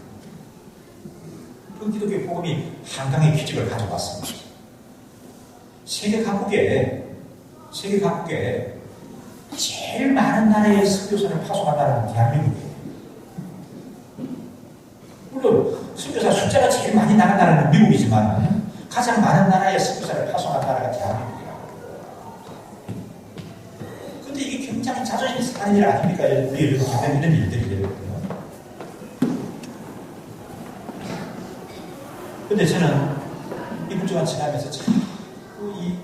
S1: 그 기독교 복음이 한강의 기적을 가져왔습니다. 세계 각국에 제일 많은 나라의 선교사를 파송한 나라는 대한민국이에요. 물론 선교사 숫자가 제일 많이 나간 나라는 미국이지만 가장 많은 나라의 선교사를 파송한 나라가 대한민국이에요. 근데 이게 굉장히 자존심 상하는 일 아닙니까? 우리 이런 일들이거든요. 근데 저는 이번 주간 지나면서 자꾸 이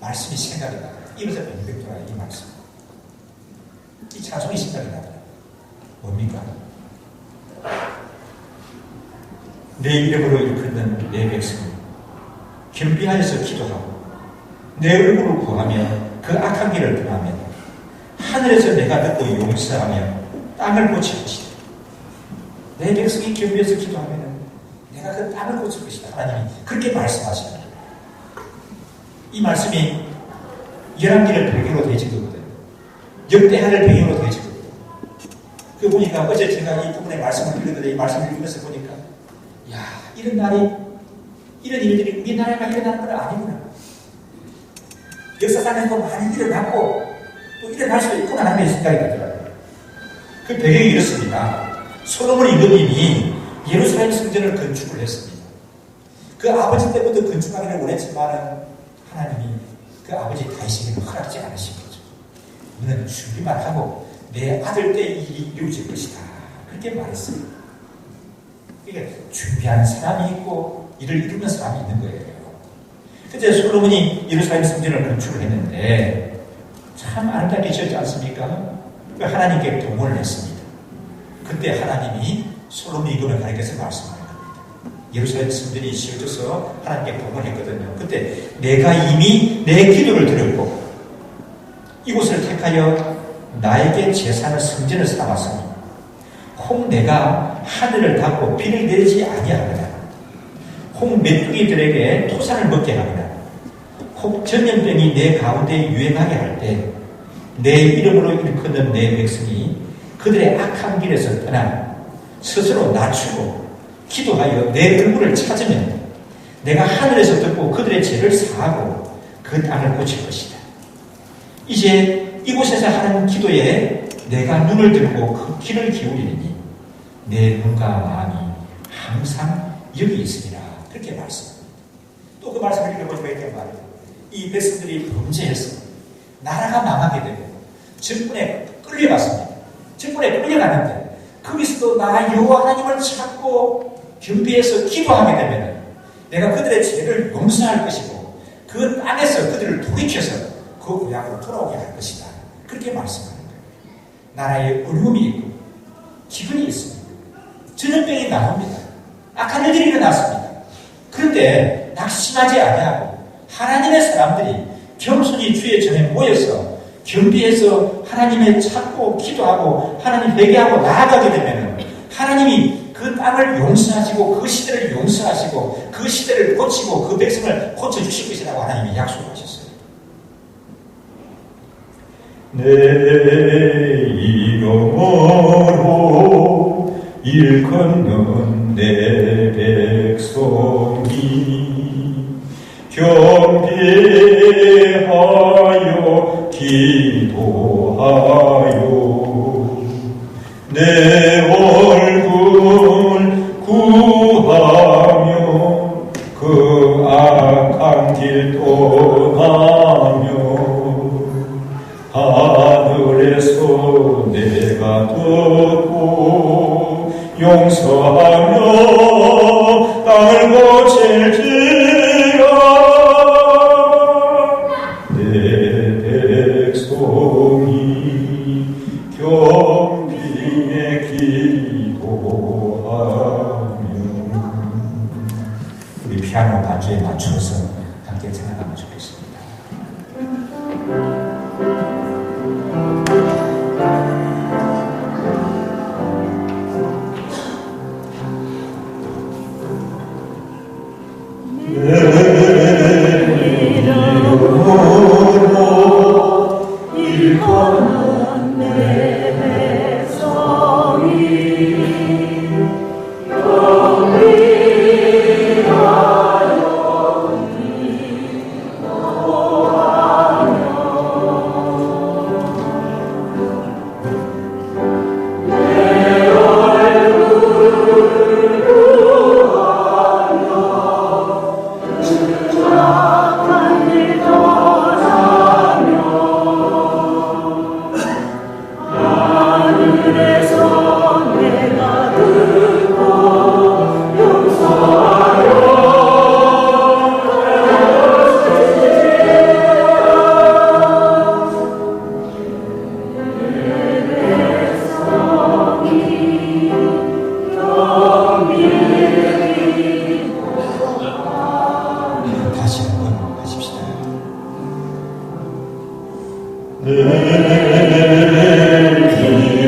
S1: 말씀이 생각이 나더라고요. 입에서 뱅뱅 돌아요, 이 말씀. 이 찬송이 생각이 나더라고요. 뭡니까? 내 이름으로 일컫는 내 백성 겸비하여서 기도하고 내 얼굴을 구하며 그 악한 길을 떠나며 하늘에서 내가 듣고 용서하며 땅을 고칠 것이다. 내 백성이 겸비해서 기도하면 내가 그 땅을 고칠 것이다. 하나님이 그렇게 말씀하시는 거예요. 이 말씀이 열왕기를 배경으로 되어진 거거든요. 역대하를 배경으로 되어진 거거든요. 그 보니까 어제 제가 이 부분의 말씀을 읽었는데 이 말씀을 읽으면서 보니까 야, 이런 날이 이런 일들이 우리나라에만 일어나는 건 아니구나. 역사상에도 많이 일어났고 또 일어날 수도 있구나 하는 생각이 들더라고요. 그 배경이 이렇습니다. 솔로몬 임금님이 예루살렘 성전을 건축을 했습니다. 그 아버지 때부터 건축하기를 원했지만 하나님이 그 아버지 다윗에게 허락지 않으신 거죠. 너는 준비만 하고 내 아들 때 일이 이루어질 것이다. 그렇게 말했어요. 그러니까 준비하는 사람이 있고 일을 이루는 사람이 있는 거예요. 그때 솔로몬이 예루살렘 성전을 건축을 했는데 참 아름답게 지었지 않습니까? 하나님께 동원을 했습니다. 그때 하나님이 솔로몬 임금을 가리켜서 말씀하는 겁니다. 예루살렘 성전이 지어져서 하나님께 동원했거든요. 그때 내가 이미 내 기도를 들었고 이곳을 택하여 나에게 제사를 성전을 삼았으니 혹 내가 하늘을 닫고 비를 내리지 아니하거나 혹 메뚜기들에게 토산을 먹게 하거나 혹 전염병이 내 가운데 유행하게 할 때 내 이름으로 일컫는 내 백성이 그들의 악한 길에서 떠나 스스로 낮추고 기도하여 내 얼굴을 찾으면 내가 하늘에서 듣고 그들의 죄를 사하고 그 땅을 고칠 것이다. 이제 이곳에서 하는 기도에 내가 눈을 들고 그 귀를 기울이니 내 눈과 마음이 항상 여기 있으리라. 그렇게 말씀합니다. 또 그 말씀을 읽어보니까 이렇게 말해요. 이 백성들이 범죄해서 나라가 망하게 되고 정권에 끌려갔습니다. 정권에 끌려갔는데 거기서도 나 여호와 하나님을 찾고 겸비해서 기도하게 되면 내가 그들의 죄를 용서할 것이고 그 땅에서 그들을 돌이켜서 그 고향으로 돌아오게 할 것이다. 그렇게 말씀하는 거예요. 나라에 어려움이 있고 기근이 있습니다. 전염병이 나옵니다. 악한 일들이 일어났습니다. 그런데 낙심하지 아니하고 하나님의 사람들이 겸손히 주의 전에 모여서 겸비해서 하나님의 찾고 기도하고 하나님 회개하고 나아가게 되면 하나님이 그 땅을 용서하시고 그 시대를 용서하시고 그 시대를 고치고 그 백성을 고쳐주실 것이라고 하나님이 약속하셨어요.
S3: 내 이름으로 일컫는 내 백성이 겸비하여 기도하여 내 얼굴 구하며 그 악한 길 떠나며 하늘에서 내가 듣고 용서하며 땅을 고칠지라. 내 백성이 겸비에 기도하며.
S1: 우리 피아노 반주에 맞춰서 함께 생각하면 좋겠습니다.
S2: 일컫는 내 백성이 겸비하여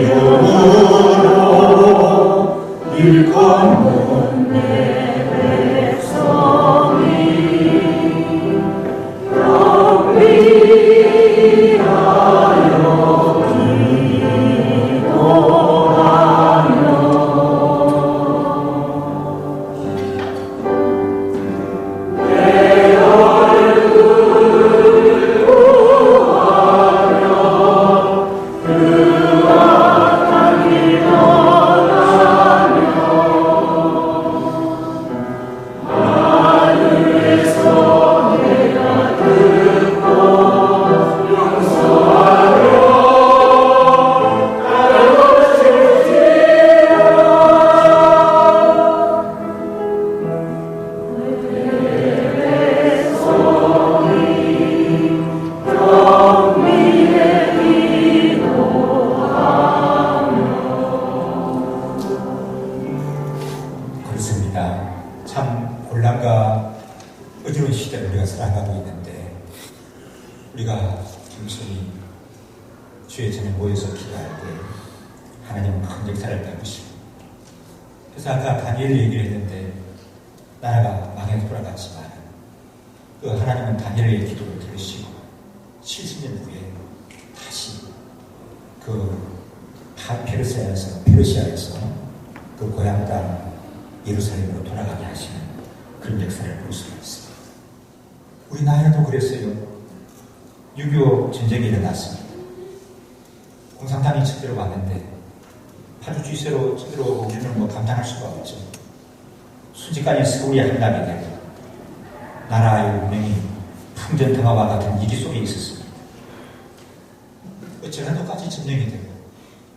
S3: 이름으로 일컫는
S2: 내 백성이
S1: 그렇습니다. 참 혼란과 어려운 시대를 우리가 살아가고 있는데 우리가 겸손히 주의 전에 모여서 기도할 때 하나님은 큰 역사를 베푸시고 그래서 아까 다니엘 얘기를 했는데 나라가 망해서 돌아갔지만 그 하나님은 다니엘의 기도를 들으시고 70년 후에 다시 그 페르시아에서 그 고향 땅 예루살렘으로 돌아가게 하시는 그런 역사를 볼 수가 있습니다. 우리나라도 그랬어요. 6.25 전쟁이 일어났습니다. 공산당이 쳐들어 왔는데 파주주의세로 쳐들어 오고 우리는 뭐 감당할 수가 없죠. 순식간에 서울이 한답이 되고 나라의 운명이 풍전등화와 같은 위기 속에 있었습니다. 전라도까지 점령이 되고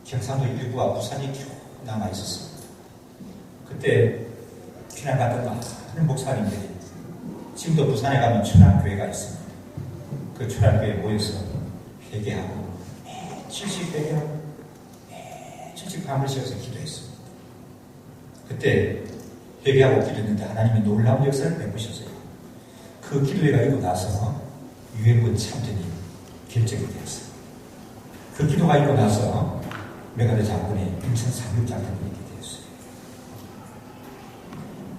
S1: 경상도 일부와 부산이 겨우 남아 있었습니다. 그때 피난 갔던 많은 목사님들이 지금도 부산에 가면 천안교회가 있습니다. 그 천안교회에 모여서 회개하고 매일씩 회개하고 매일씩 밤을 새워서 기도했습니다. 그때 회개하고 기도했는데 하나님이 놀라운 역사를 베푸셨어요. 그 기도회가 있고 나서 유엔군 참전이 결정이 되었어요. 그 기도가 있고 나서 메가드 장군이 인천 상륙작전을 있게 되었어요.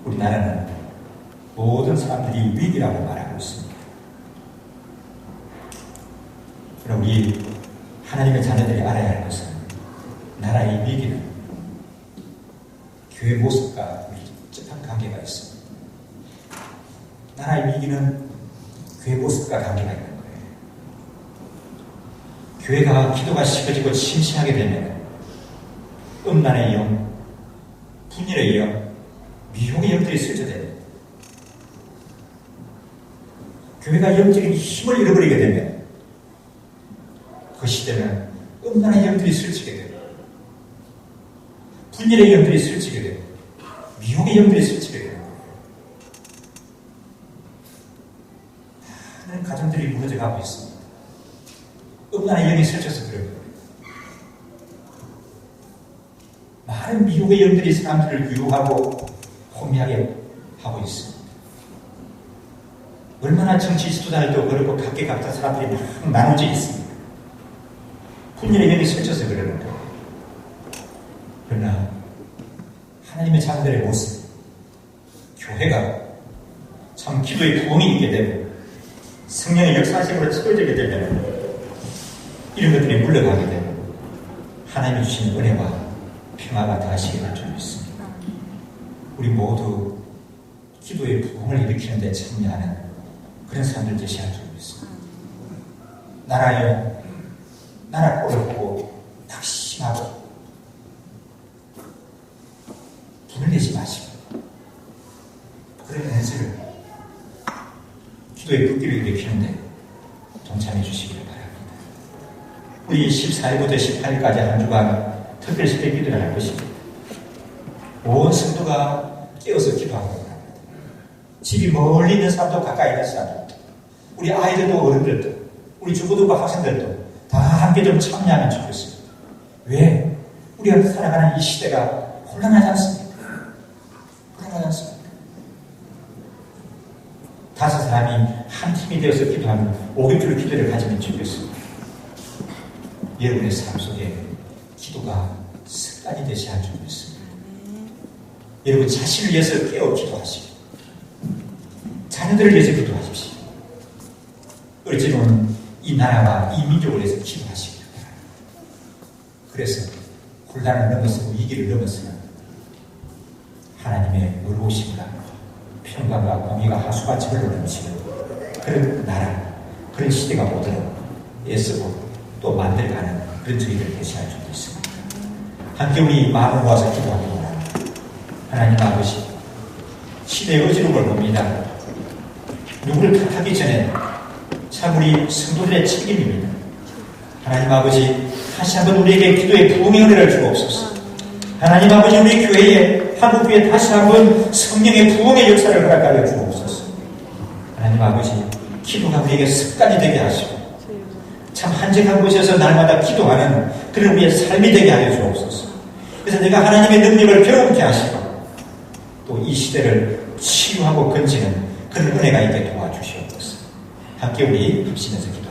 S1: 우리나라는 모든 사람들이 위기라고 말하고 있습니다. 그럼 우리 하나님의 자녀들이 알아야 할 것은 나라의 위기는 교회 모습과 밀접한 관계가 있습니다. 나라의 위기는 교회 모습과 관계가 있는 거예요. 교회가 기도가 식어지고 심심하게 되면 음란의 영, 분열의 영, 미혹의 영들이 설쳐됩니다. 교회가 영적인 힘을 잃어버리게 되면 그 시대는 음란의 영들이 설치게 되고 분열의 영들이 설치게 되고 미혹의 영들이 설치게 되는 거예요. 많은 가정들이 무너져가고 있습니다. 음란의 영이 설쳐서 그래요. 많은 미혹의 영들이 사람들을 유혹하고 혼미하게 하고 있습니다. 얼마나 정치 지도자들도 그렇고 각계각자 사람들이 막 나눠져 있습니다. 분열의 영이 설쳐서 그러는 거예요. 그러나 하나님의 자녀들의 모습, 교회가 참 기도의 부흥이 있게 되고 성령의 역사식으로 채워지게 되면 이런 것들이 물러가게 되고 하나님이 주신 은혜와 평화가 다시 될 줄 믿습니다. 우리 모두 기도의 부흥을 일으키는 데 참여하는 그런 사람들 되셔야 할 줄 믿습니다. 나라 꼴을 보고 낙심하고 분을 내지 마시고 그런 은혜를 기도의 불길을 일으키는데 동참해 주시기를 바랍니다. 우리 14일부터 18일까지 한 주간 특별 시대 기도를 할 것입니다. 온 성도가 깨어서 기도하고 합니다. 집이 멀리 있는 사람도 가까이 있는 사람도 우리 아이들도 어른들도 우리 주부들과 학생들도 다 함께 좀 참여하면 좋겠습니다. 왜? 우리가 살아가는 이 시대가 혼란하지 않습니까? 혼란하지 않습니까? 5 사람이 한 팀이 되어서 기도하는 5격주의 기도를 가지면 좋겠습니다. 여러분의 삶 속에 기도가 습관이 되셔야 할 줄 믿습니다. 여러분 자신을 위해서 깨어 기도하시고 자녀들을 위해서 기도하십시오. 어찌보면 이 나라와 이 민족을 위해서 기도하시기 바랍니다. 그래서 곤란을 넘어서고 위기를 넘어서는 하나님의 의로우심과 평강과 공의가 하수가 절로 넘치는 그런 나라, 그런 시대가 오도록 애쓰고 또 만들어가는 그런 저희들 되셔야 할 줄 믿습니다. 함께 우리 마음을 모아서 기도하기 바랍니다. 하나님 아버지, 시대의 어지러움을 봅니다. 누구를 탓하기 전에 참 우리 성도들의 책임입니다. 하나님 아버지, 다시 한번 우리에게 기도의 부흥의 은혜를 주옵소서. 하나님 아버지, 우리 교회에, 한국교회에 다시 한번 성령의 부흥의 역사를 허락하여 주옵소서. 하나님 아버지, 기도가 우리에게 습관이 되게 하시고 참 한적한 곳에서 날마다 기도하는 그런 우리의 삶이 되게 하여 주옵소서. 그래서 내가 하나님의 능력을 경험케 하시고 또 이 시대를 치유하고 건지는 그런 은혜가 있게 도와주시옵소서. 함께 우리 합심해서 기도합니다.